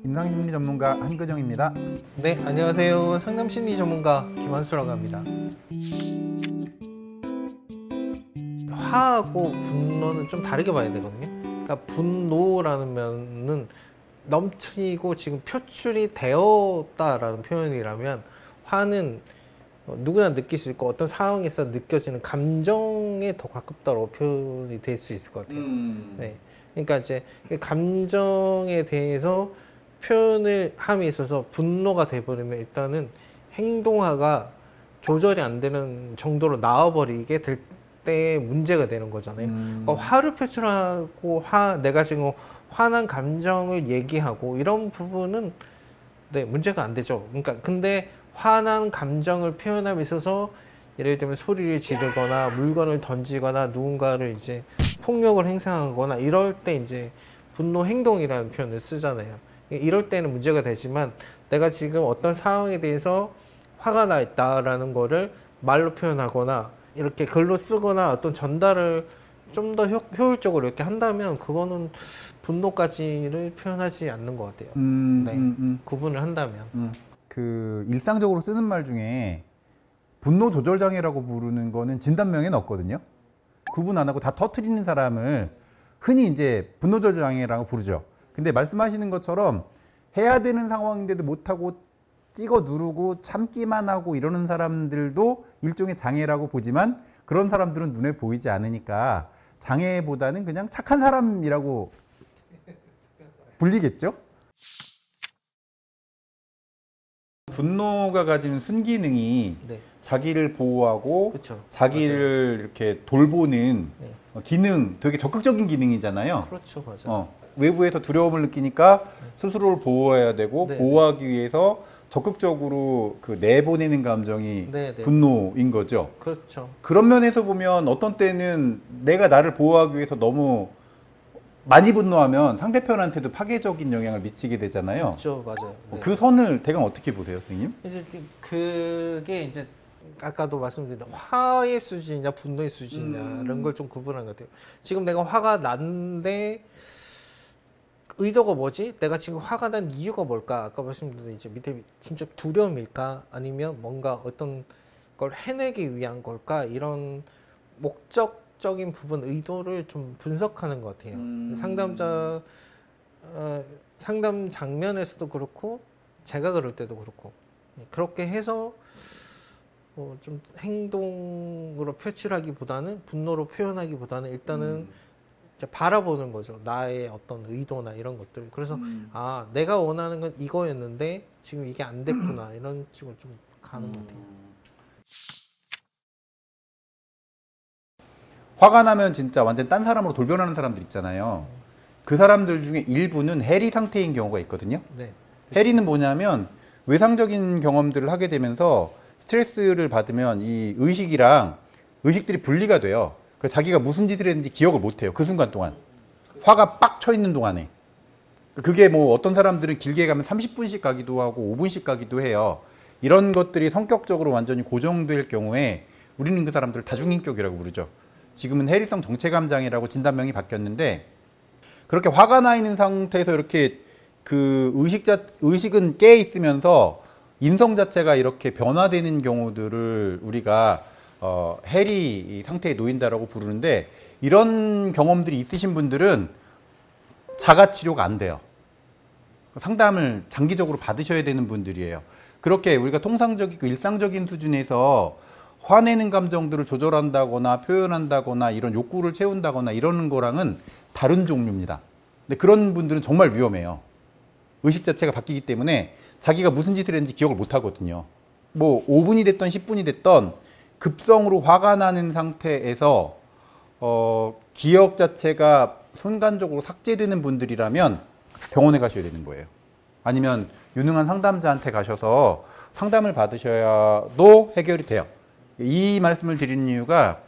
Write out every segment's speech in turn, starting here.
임상심리 전문가 한근영입니다. 네, 안녕하세요. 상담심리 전문가 김한수라고 합니다. 화하고 분노는 좀 다르게 봐야 되거든요. 그러니까 분노라는 면은 넘치고 지금 표출이 되었다라는 표현이라면, 화는 누구나 느낄 수 있고 어떤 상황에서 느껴지는 감정에 더 가깝다고 표현이 될 수 있을 것 같아요. 네, 그러니까 이제 감정에 대해서 표현을 함에 있어서 분노가 돼버리면 일단은 행동화가 조절이 안 되는 정도로 나와버리게 될 때 문제가 되는 거잖아요. 그러니까 화를 표출하고 내가 지금 화난 감정을 얘기하고 이런 부분은 네, 문제가 안 되죠. 그러니까 근데 화난 감정을 표현함에 있어서 예를 들면 소리를 지르거나 물건을 던지거나 누군가를 이제 폭력을 행사하거나 이럴 때 이제 분노 행동이라는 표현을 쓰잖아요. 이럴 때는 문제가 되지만, 내가 지금 어떤 상황에 대해서 화가 나 있다라는 거를 말로 표현하거나 이렇게 글로 쓰거나 어떤 전달을 좀 더 효율적으로 이렇게 한다면 그거는 분노까지를 표현하지 않는 것 같아요. 구분을 한다면. 그 일상적으로 쓰는 말 중에 분노 조절 장애라고 부르는 거는 진단명에는 없거든요. 구분 안 하고 다 터트리는 사람을 흔히 이제 분노 조절 장애라고 부르죠. 근데 말씀하시는 것처럼 해야 되는 상황인데도 못하고 찍어 누르고 참기만 하고 이러는 사람들도 일종의 장애라고 보지만, 그런 사람들은 눈에 보이지 않으니까 장애보다는 그냥 착한 사람이라고 불리겠죠? 분노가 가지는 순기능이 네. 자기를 보호하고 그쵸. 자기를 맞아요. 이렇게 돌보는 네. 기능, 되게 적극적인 기능이잖아요. 그렇죠, 맞아요. 외부에서 두려움을 느끼니까 스스로를 보호해야 되고, 네. 보호하기 위해서 적극적으로 그 내보내는 감정이 네. 분노인 거죠. 그렇죠. 그런 면에서 보면 어떤 때는 내가 나를 보호하기 위해서 너무 많이 분노하면 상대편한테도 파괴적인 영향을 미치게 되잖아요. 그렇죠, 맞아요. 네. 그 선을 대강 어떻게 보세요, 선생님? 이제 그게 이제 아까도 말씀드린 화의 수준이냐 분노의 수준이냐 이런 걸 좀 구분하는 것 같아요. 지금 내가 화가 났는데 의도가 뭐지? 내가 지금 화가 난 이유가 뭘까? 아까 말씀드린 이제 밑에 진짜 두려움일까? 아니면 뭔가 어떤 걸 해내기 위한 걸까? 이런 목적적인 부분, 의도를 좀 분석하는 것 같아요. 상담자 상담 장면에서도 그렇고 제가 그럴 때도 그렇고, 그렇게 해서 좀 행동으로 표출하기보다는, 분노로 표현하기보다는 일단은 이제 바라보는 거죠. 나의 어떤 의도나 이런 것들. 그래서 아, 내가 원하는 건 이거였는데 지금 이게 안 됐구나, 이런 식으로 좀 가는 것 같아요. 화가 나면 진짜 완전 딴 사람으로 돌변하는 사람들 있잖아요. 그 사람들 중에 일부는 해리 상태인 경우가 있거든요. 네. 해리는 뭐냐면, 외상적인 경험들을 하게 되면서 스트레스를 받으면 이 의식들이 분리가 돼요. 그래서 자기가 무슨 짓을 했는지 기억을 못 해요. 그 순간 동안. 화가 빡 쳐 있는 동안에. 그게 뭐 어떤 사람들은 길게 가면 30분씩 가기도 하고 5분씩 가기도 해요. 이런 것들이 성격적으로 완전히 고정될 경우에 우리는 그 사람들을 다중인격이라고 부르죠. 지금은 해리성 정체감 장애라고 진단명이 바뀌었는데, 그렇게 화가 나 있는 상태에서 이렇게 그 의식은 깨 있으면서 인성 자체가 이렇게 변화되는 경우들을 우리가 해리 상태에 놓인다라고 부르는데, 이런 경험들이 있으신 분들은 자가 치료가 안 돼요. 상담을 장기적으로 받으셔야 되는 분들이에요. 그렇게 우리가 통상적이고 일상적인 수준에서 화내는 감정들을 조절한다거나 표현한다거나 이런 욕구를 채운다거나 이러는 거랑은 다른 종류입니다. 근데 그런 분들은 정말 위험해요. 의식 자체가 바뀌기 때문에 자기가 무슨 짓을 했는지 기억을 못 하거든요. 뭐 5분이 됐던 10분이 됐던 급성으로 화가 나는 상태에서 기억 자체가 순간적으로 삭제되는 분들이라면 병원에 가셔야 되는 거예요. 아니면 유능한 상담자한테 가셔서 상담을 받으셔야도 해결이 돼요. 이 말씀을 드리는 이유가,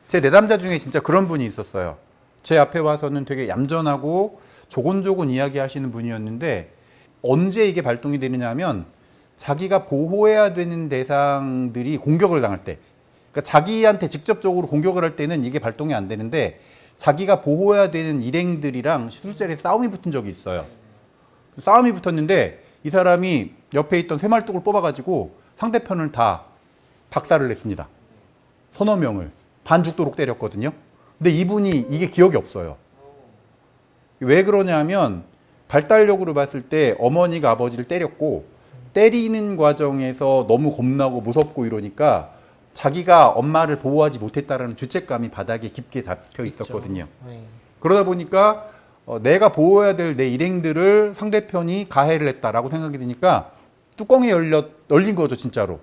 제 내담자 중에 진짜 그런 분이 있었어요. 제 앞에 와서는 되게 얌전하고 조곤조곤 이야기하시는 분이었는데, 언제 이게 발동이 되느냐 하면 자기가 보호해야 되는 대상들이 공격을 당할 때, 그러니까 자기한테 직접적으로 공격을 할 때는 이게 발동이 안 되는데, 자기가 보호해야 되는 일행들이랑 술자리에 싸움이 붙은 적이 있어요. 싸움이 붙었는데 이 사람이 옆에 있던 쇠말뚝을 뽑아가지고 상대편을 다 박살을 냈습니다. 서너 명을 반죽도록 때렸거든요. 근데 이분이 이게 기억이 없어요. 왜 그러냐면 발달력으로 봤을 때 어머니가 아버지를 때렸고 때리는 과정에서 너무 겁나고 무섭고 이러니까 자기가 엄마를 보호하지 못했다라는 죄책감이 바닥에 깊게 잡혀 있었거든요. 네. 그러다 보니까 내가 보호해야 될 내 일행들을 상대편이 가해를 했다라고 생각이 드니까 뚜껑이 열린 거죠, 진짜로.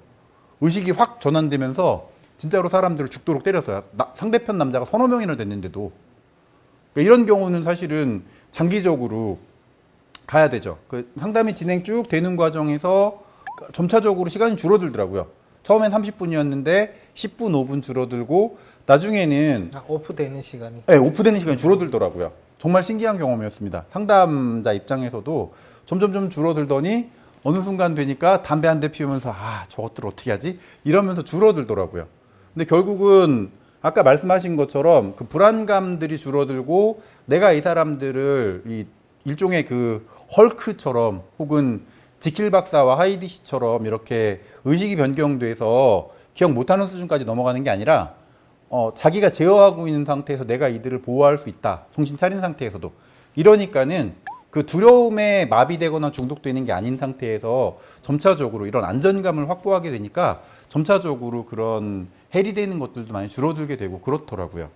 의식이 확 전환되면서 진짜로 사람들을 죽도록 때렸어요. 상대편 남자가 서너 명이나 됐는데도. 그러니까 이런 경우는 사실은 장기적으로 가야 되죠. 그 상담이 진행 쭉 되는 과정에서 점차적으로 시간이 줄어들더라고요. 처음엔 30분이었는데 10분, 5분 줄어들고 나중에는 오프되는 시간이. 네, 오프되는 시간이 줄어들더라고요. 정말 신기한 경험이었습니다. 상담자 입장에서도 점점 줄어들더니 어느 순간 되니까 담배 한 대 피우면서 저것들 어떻게 하지? 이러면서 줄어들더라고요. 근데 결국은 아까 말씀하신 것처럼 그 불안감들이 줄어들고 내가 이 사람들을 이 일종의 그 헐크처럼 혹은 지킬 박사와 하이디 씨처럼 이렇게 의식이 변경돼서 기억 못하는 수준까지 넘어가는 게 아니라 자기가 제어하고 있는 상태에서 내가 이들을 보호할 수 있다. 정신 차린 상태에서도. 이러니까는 그 두려움에 마비되거나 중독되는 게 아닌 상태에서 점차적으로 이런 안전감을 확보하게 되니까 점차적으로 그런 해리되는 것들도 많이 줄어들게 되고 그렇더라고요.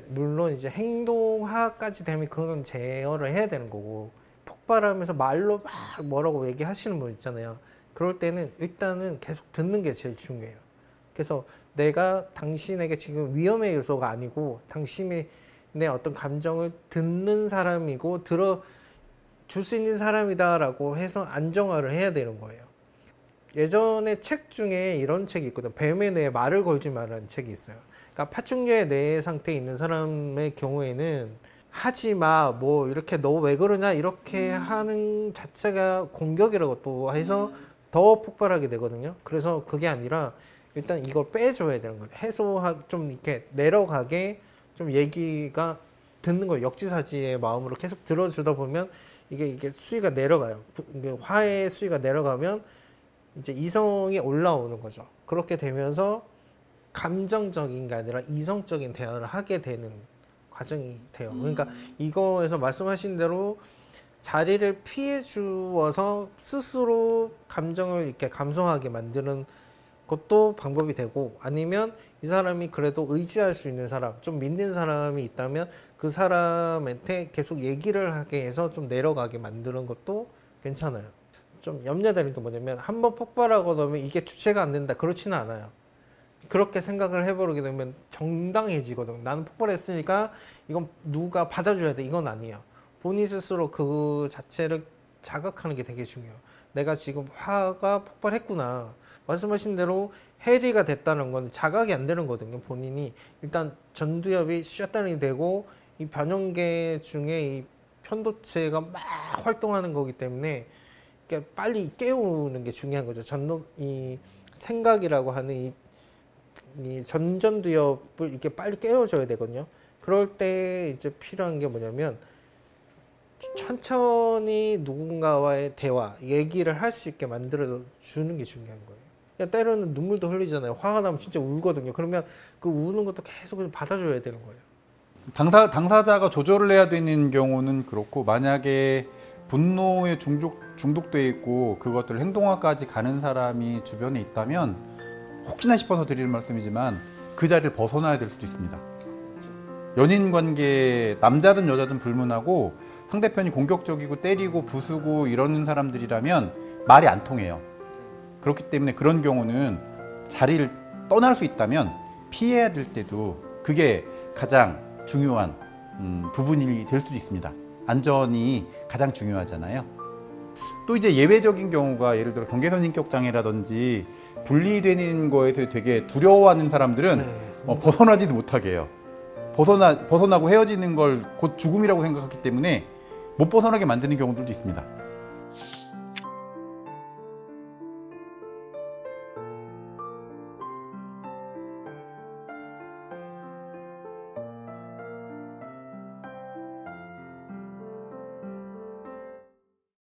물론 이제 행동화까지 되면 그건 제어를 해야 되는 거고, 폭발하면서 말로 막 뭐라고 얘기하시는 분 있잖아요. 그럴 때는 일단은 계속 듣는 게 제일 중요해요. 그래서 내가 당신에게 지금 위험의 요소가 아니고 당신의 내 어떤 감정을 듣는 사람이고 들어줄 수 있는 사람이다라고 해서 안정화를 해야 되는 거예요. 예전에 책 중에 이런 책이 있거든요. 뱀의 뇌에 말을 걸지 말라는 책이 있어요. 그러니까 파충류의 뇌 상태에 있는 사람의 경우에는 하지 마, 뭐 이렇게 너 왜 그러냐 이렇게 하는 자체가 공격이라고 또 해서 더 폭발하게 되거든요. 그래서 그게 아니라 일단 이걸 빼줘야 되는 거예요. 좀 이렇게 내려가게 좀 얘기가 듣는 거 역지사지의 마음으로 계속 들어주다 보면 이게 수위가 내려가요. 화의 수위가 내려가면 이제 이성이 올라오는 거죠. 그렇게 되면서 감정적인 게 아니라 이성적인 대화를 하게 되는 과정이 돼요. 그러니까 이거에서 말씀하신 대로 자리를 피해 주어서 스스로 감정을 이렇게 감소하게 만드는 것도 방법이 되고, 아니면 이 사람이 그래도 의지할 수 있는 사람, 좀 믿는 사람이 있다면 그 사람한테 계속 얘기를 하게 해서 좀 내려가게 만드는 것도 괜찮아요. 좀 염려되는 게 뭐냐면 한번 폭발하고 나면 이게 주체가 안 된다, 그렇지는 않아요. 그렇게 생각을 해버리게 되면 정당해지거든. 나는 폭발했으니까 이건 누가 받아줘야 돼, 이건 아니에요. 본인 스스로 그 자체를 자각하는 게 되게 중요해요. 내가 지금 화가 폭발했구나. 말씀하신 대로 해리가 됐다는 건 자각이 안 되는 거거든요. 본인이 일단 전두엽이 셧다운이 되고 이 변형계 중에 이 편도체가 막 활동하는 거기 때문에 빨리 깨우는 게 중요한 거죠. 이 생각이라고 하는 이 전두엽을 이렇게 빨리 깨워줘야 되거든요. 그럴 때 이제 필요한 게 뭐냐면 천천히 누군가와의 대화, 얘기를 할 수 있게 만들어 주는 게 중요한 거예요. 때로는 눈물도 흘리잖아요. 화가 나면 진짜 울거든요. 그러면 그 우는 것도 계속 받아줘야 되는 거예요. 당사자가 조절을 해야 되는 경우는 그렇고, 만약에 분노에 중독돼 있고 그것들 행동화까지 가는 사람이 주변에 있다면 혹시나 싶어서 드리는 말씀이지만 그 자리를 벗어나야 될 수도 있습니다. 연인 관계, 남자든 여자든 불문하고 상대편이 공격적이고 때리고 부수고 이러는 사람들이라면 말이 안 통해요. 그렇기 때문에 그런 경우는 자리를 떠날 수 있다면 피해야 될 때도 그게 가장 중요한 부분이 될 수도 있습니다. 안전이 가장 중요하잖아요. 또 이제 예외적인 경우가, 예를 들어 경계선 인격 장애라든지 분리되는 거에서 되게 두려워하는 사람들은 벗어나지도 못하게 해요. 벗어나고 헤어지는 걸 곧 죽음이라고 생각하기 때문에 못 벗어나게 만드는 경우들도 있습니다.